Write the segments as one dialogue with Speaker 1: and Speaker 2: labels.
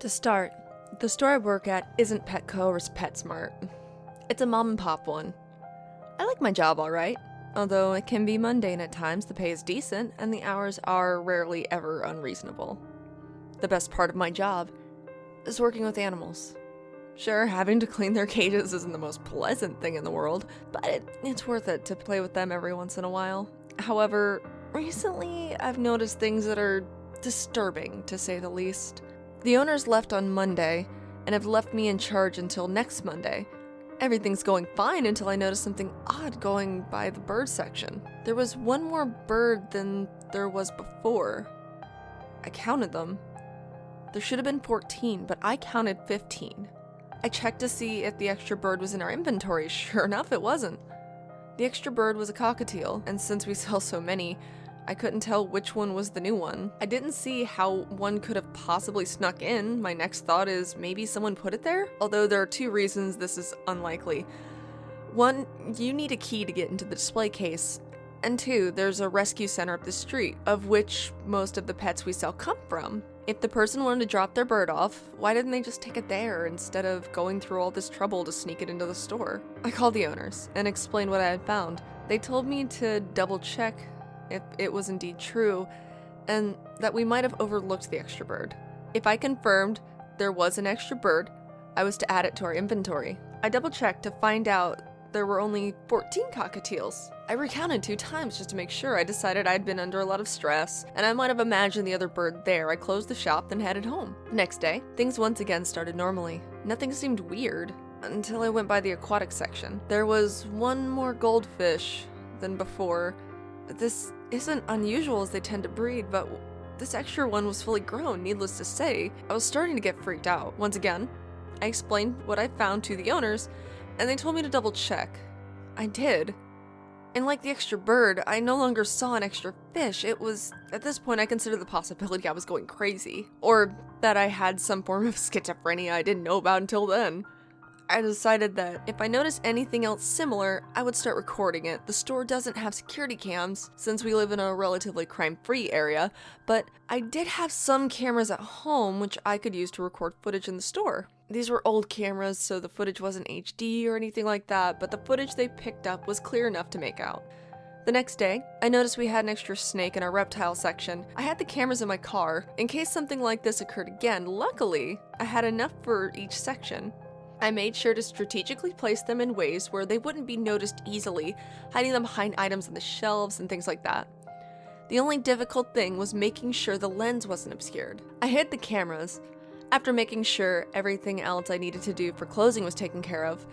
Speaker 1: To start, the store I work at isn't Petco or PetSmart. It's a mom and pop one. I like my job alright, although it can be mundane at times. The pay is decent, and the hours are rarely ever unreasonable. The best part of my job is working with animals. Sure, having to clean their cages isn't the most pleasant thing in the world, but it's worth it to play with them every once in a while. However, recently I've noticed things that are disturbing, to say the least. The owners left on Monday, and have left me in charge until next Monday. Everything's going fine until I notice something odd going by the bird section. There was one more bird than there was before. I counted them. There should have been 14, but I counted 15. I checked to see if the extra bird was in our inventory. Sure enough, it wasn't. The extra bird was a cockatiel, and since we sell so many, I couldn't tell which one was the new one. I didn't see how one could have possibly snuck in. My next thought is maybe someone put it there? Although there are two reasons this is unlikely. One, you need a key to get into the display case. And two, there's a rescue center up the street, of which most of the pets we sell come from. If the person wanted to drop their bird off, why didn't they just take it there instead of going through all this trouble to sneak it into the store? I called the owners and explained what I had found. They told me to double check if it was indeed true, and that we might have overlooked the extra bird. If I confirmed there was an extra bird, I was to add it to our inventory. I double-checked to find out there were only 14 cockatiels. I recounted 2 times just to make sure. I decided I'd been under a lot of stress, and I might have imagined the other bird there. I closed the shop, then headed home. The next day, things once again started normally. Nothing seemed weird until I went by the aquatic section. There was one more goldfish than before. This isn't unusual as they tend to breed, but this extra one was fully grown, needless to say. I was starting to get freaked out. Once again, I explained what I found to the owners, and they told me to double check. I did. And like the extra bird, I no longer saw an extra fish. It was, at this point, I considered the possibility I was going crazy. Or that I had some form of schizophrenia I didn't know about until then. I decided that if I noticed anything else similar, I would start recording it. The store doesn't have security cams, since we live in a relatively crime-free area, but I did have some cameras at home which I could use to record footage in the store. These were old cameras, so the footage wasn't HD or anything like that, but the footage they picked up was clear enough to make out. The next day, I noticed we had an extra snake in our reptile section. I had the cameras in my car, in case something like this occurred again. Luckily, I had enough for each section. I made sure to strategically place them in ways where they wouldn't be noticed easily, hiding them behind items on the shelves and things like that. The only difficult thing was making sure the lens wasn't obscured. I hid the cameras, after making sure everything else I needed to do for closing was taken care of.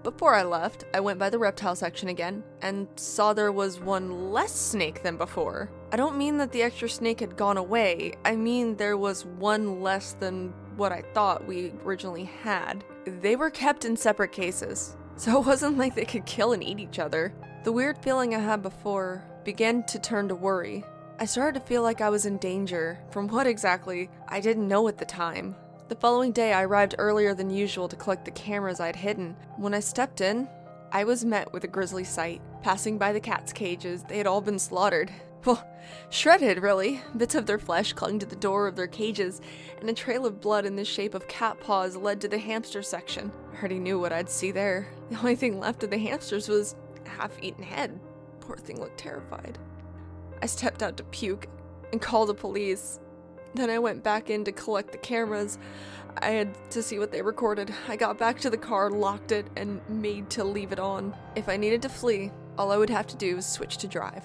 Speaker 1: Before I left, I went by the reptile section again, and saw there was one less snake than before. I don't mean that the extra snake had gone away, I mean there was one less than what I thought we originally had. They were kept in separate cases, so it wasn't like they could kill and eat each other. The weird feeling I had before began to turn to worry. I started to feel like I was in danger. From what exactly, I didn't know at the time. The following day, I arrived earlier than usual to collect the cameras I'd hidden. When I stepped in, I was met with a grisly sight. Passing by the cats' cages, they had all been slaughtered. Well, shredded, really. Bits of their flesh clung to the door of their cages, and a trail of blood in the shape of cat paws led to the hamster section. I already knew what I'd see there. The only thing left of the hamsters was a half-eaten head. Poor thing looked terrified. I stepped out to puke and called the police. Then I went back in to collect the cameras. I had to see what they recorded. I got back to the car, locked it, and made to leave it on. If I needed to flee, all I would have to do was switch to drive.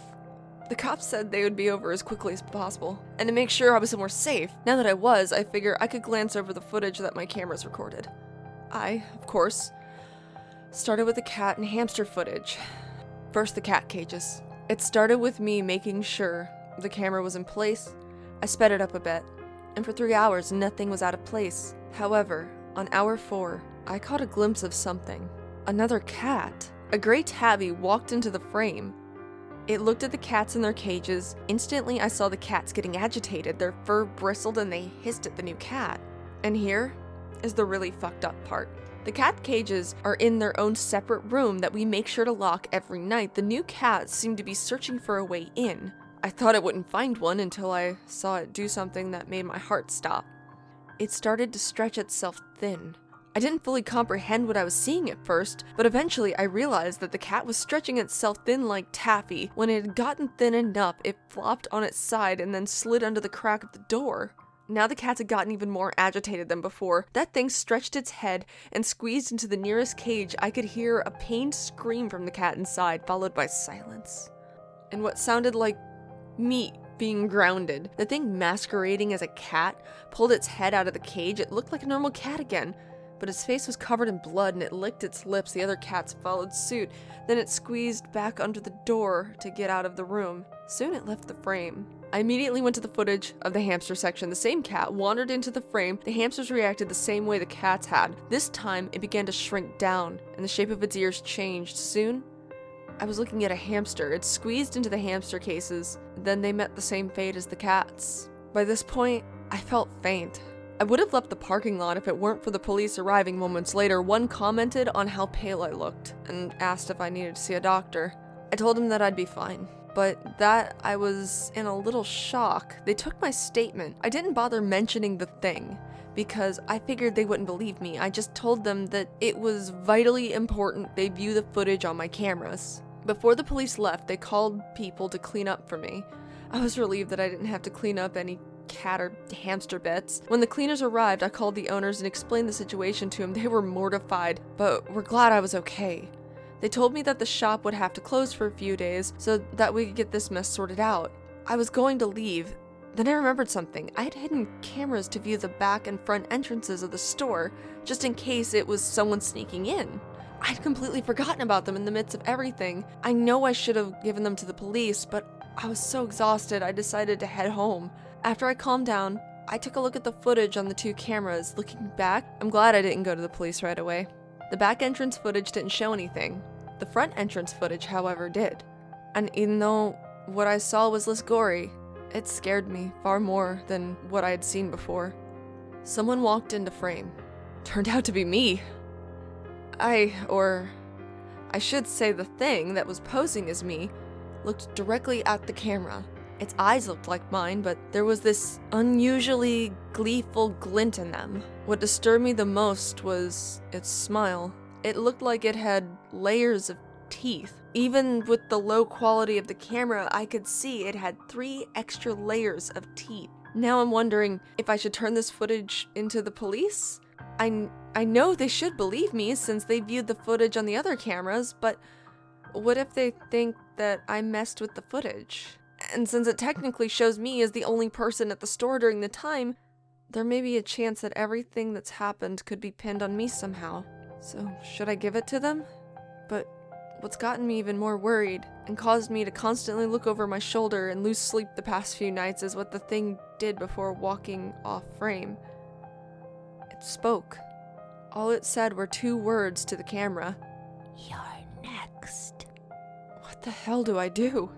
Speaker 1: The cops said they would be over as quickly as possible, and to make sure I was somewhere safe. Now that I was, I figure I could glance over the footage that my cameras recorded. I, of course, started with the cat and hamster footage. First, the cat cages. It started with me making sure the camera was in place. I sped it up a bit, and for 3 hours, nothing was out of place. However, on hour 4, I caught a glimpse of something. Another cat. A gray tabby walked into the frame. It looked at the cats in their cages. Instantly, I saw the cats getting agitated. Their fur bristled and they hissed at the new cat. And here is the really fucked up part. The cat cages are in their own separate room that we make sure to lock every night. The new cat seemed to be searching for a way in. I thought I wouldn't find one until I saw it do something that made my heart stop. it started to stretch itself thin. I didn't fully comprehend what I was seeing at first, but eventually I realized that the cat was stretching itself thin like taffy. When it had gotten thin enough, it flopped on its side and then slid under the crack of the door. Now the cats had gotten even more agitated than before. That thing stretched its head and squeezed into the nearest cage. I could hear a pained scream from the cat inside, followed by silence. And what sounded like meat being grounded. The thing masquerading as a cat pulled its head out of the cage. It looked like a normal cat again, but its face was covered in blood and it licked its lips. The other cats followed suit. Then it squeezed back under the door to get out of the room. Soon it left the frame. I immediately went to the footage of the hamster section. The same cat wandered into the frame. The hamsters reacted the same way the cats had. This time, it began to shrink down, and the shape of its ears changed. Soon, I was looking at a hamster. It squeezed into the hamster cases. Then they met the same fate as the cats. By this point, I felt faint. I would have left the parking lot if it weren't for the police arriving moments later. One commented on how pale I looked, and asked if I needed to see a doctor. I told him that I'd be fine, but that I was in a little shock. They took my statement. I didn't bother mentioning the thing, because I figured they wouldn't believe me. I just told them that it was vitally important they view the footage on my cameras. Before the police left, they called people to clean up for me. I was relieved that I didn't have to clean up any cat or hamster bits. When the cleaners arrived, I called the owners and explained the situation to them. They were mortified, but were glad I was okay. They told me that the shop would have to close for a few days so that we could get this mess sorted out. I was going to leave. Then I remembered something. I had hidden cameras to view the back and front entrances of the store, just in case it was someone sneaking in. I'd completely forgotten about them in the midst of everything. I know I should have given them to the police, but I was so exhausted I decided to head home. After I calmed down, I took a look at the footage on the 2 cameras. Looking back, I'm glad I didn't go to the police right away. The back entrance footage didn't show anything. The front entrance footage, however, did. And even though what I saw was less gory, it scared me far more than what I had seen before. Someone walked into frame. Turned out to be me. I should say the thing that was posing as me, looked directly at the camera. Its eyes looked like mine, but there was this unusually gleeful glint in them. What disturbed me the most was its smile. It looked like it had layers of teeth. Even with the low quality of the camera, I could see it had 3 extra layers of teeth. Now I'm wondering if I should turn this footage into the police? I know they should believe me since they viewed the footage on the other cameras, but what if they think that I messed with the footage? And since it technically shows me as the only person at the store during the time, there may be a chance that everything that's happened could be pinned on me somehow. So, should I give it to them? But what's gotten me even more worried and caused me to constantly look over my shoulder and lose sleep the past few nights is what the thing did before walking off frame. It spoke. All it said were 2 words to the camera. "You're next." What the hell do I do?